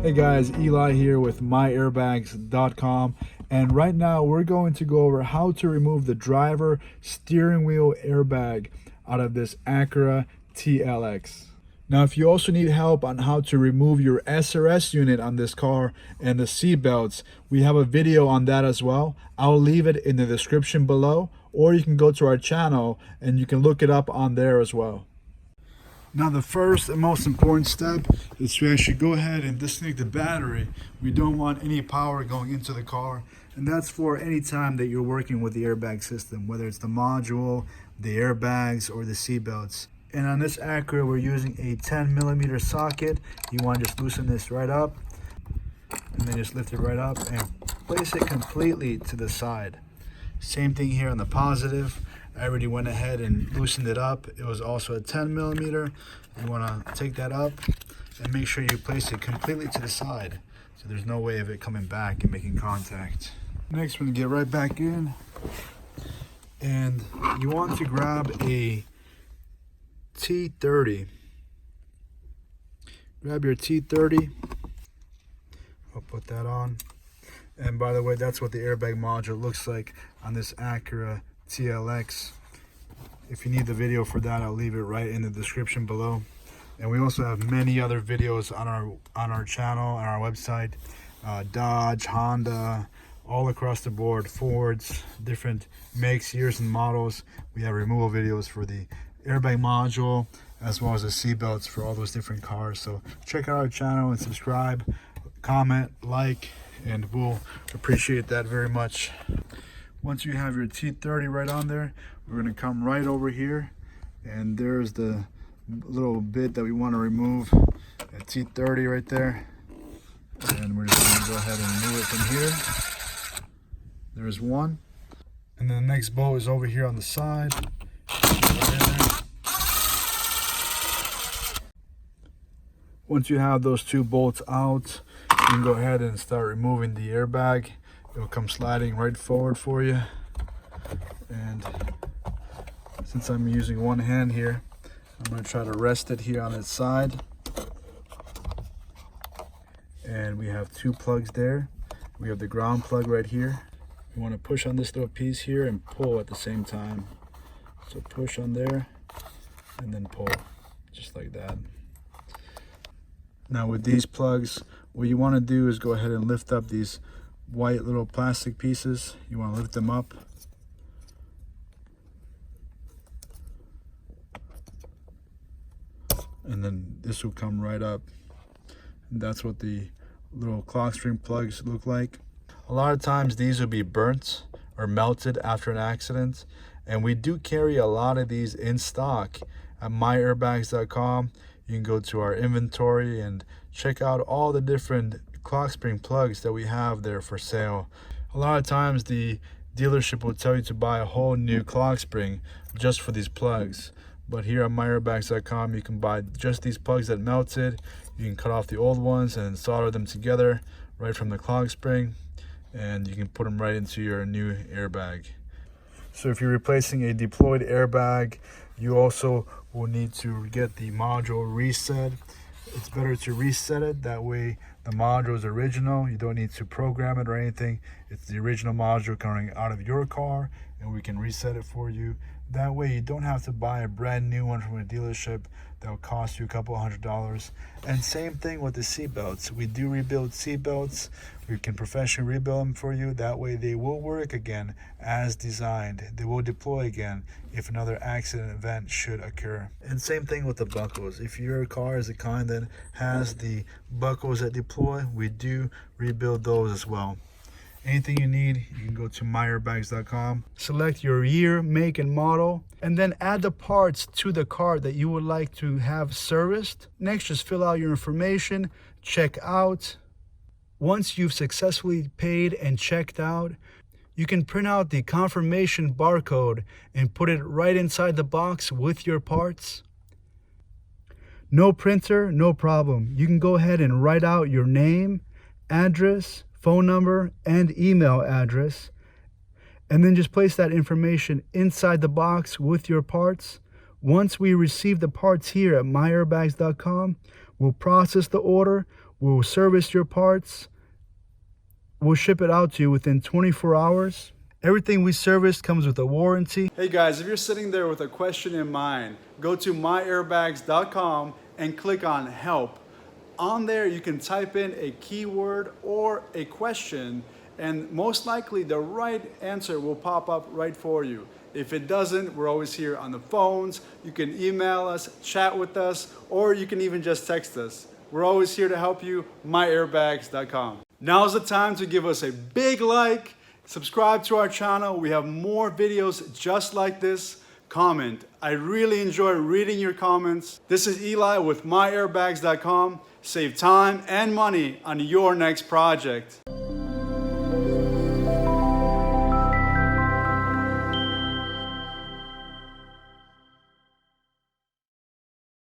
Hey guys, Eli here with MyAirbags.com, and right now we're going to go over how to remove the driver steering wheel airbag out of this Acura TLX. Now, if you also need help on how to remove your SRS unit on this car and the seat belts, we have a video on that as well. I'll leave it in the description below, or you can go to our channel and you can look it up on there as well. Now, the first and most important step is to actually go ahead and disconnect the battery. We don't want any power going into the car, and that's for any time that you're working with the airbag system, whether it's the module, the airbags, or the seat belts. And on this Acura, we're using a 10mm socket. You want to just loosen this right up, and then just lift it right up and place it completely to the side. Same thing here on the positive. I already went ahead and loosened it up. It was also a 10mm. You want to take that up and make sure you place it completely to the side, so there's no way of it coming back and making contact. Next, we're going to get right back in, and you want to grab a T30. Grab your T30. I'll put that on. And by the way, that's what the airbag module looks like on this Acura TLX. If you need the video for that, I'll leave it right in the description below. And we also have many other videos on our channel, on our website. Dodge, Honda, all across the board, Fords, different makes, years, and models. We have removal videos for the airbag module as well as the seat belts for all those different cars. So check out our channel and subscribe, comment, like, and we'll appreciate that very much. Once you have your T30 right on there, we're going to come right over here, and there's the little bit that we want to remove, a T30 right there. And we're just going to go ahead and remove it from here. There's one. And then the next bolt is over here on the side. Once you have those two bolts out, you can go ahead and start removing the airbag. It'll come sliding right forward for you. And since I'm using one hand here, I'm going to try to rest it here on its side. And we have two plugs there. We have the ground plug right here. You want to push on this little piece here and pull at the same time. So push on there and then pull, just like that. Now with these plugs, what you want to do is go ahead and lift up these white little plastic pieces. You want to lift them up. And then this will come right up. And that's what the little clockspring plugs look like. A lot of times these will be burnt or melted after an accident, and we do carry a lot of these in stock at MyAirbags.com. You can go to our inventory and check out all the different clockspring plugs that we have there for sale. A lot of times the dealership will tell you to buy a whole new clockspring just for these plugs, but here at MyAirbags.com you can buy just these plugs that melted. You can cut off the old ones and solder them together right from the clockspring, and you can put them right into your new airbag. So if you're replacing a deployed airbag, you also will need to get the module reset. It's better to reset it, that way the module is original. You don't need to program it or anything. It's the original module coming out of your car, and we can reset it for you. That way you don't have to buy a brand new one from a dealership that will cost you a couple $100. And same thing with the seat belts. We do rebuild seat belts. We can professionally rebuild them for you. That way they will work again as designed. They will deploy again if another accident event should occur. And same thing with the buckles. If your car is the kind that has the buckles that deploy, we do rebuild those as well. Anything you need, you can go to MyAirbags.com, select your year, make, and model, and then add the parts to the car that you would like to have serviced. Next, just fill out your information, check out. Once you've successfully paid and checked out, you can print out the confirmation barcode and put it right inside the box with your parts. No printer, no problem. You can go ahead and write out your name, address, phone number, and email address, and then just place that information inside the box with your parts. Once we receive the parts here at MyAirbags.com, we'll process the order. We'll service your parts. We'll ship it out to you within 24 hours. Everything we service comes with a warranty. Hey guys, if you're sitting there with a question in mind, go to MyAirbags.com and click on help. On there, you can type in a keyword or a question, and most likely the right answer will pop up right for you. If it doesn't, we're always here on the phones. You can email us, chat with us, or you can even just text us. We're always here to help you, MyAirbags.com. Now's the time to give us a big like, subscribe to our channel. We have more videos just like this. Comment. I really enjoy reading your comments. This is Eli with MyAirbags.com. Save time and money on your next project.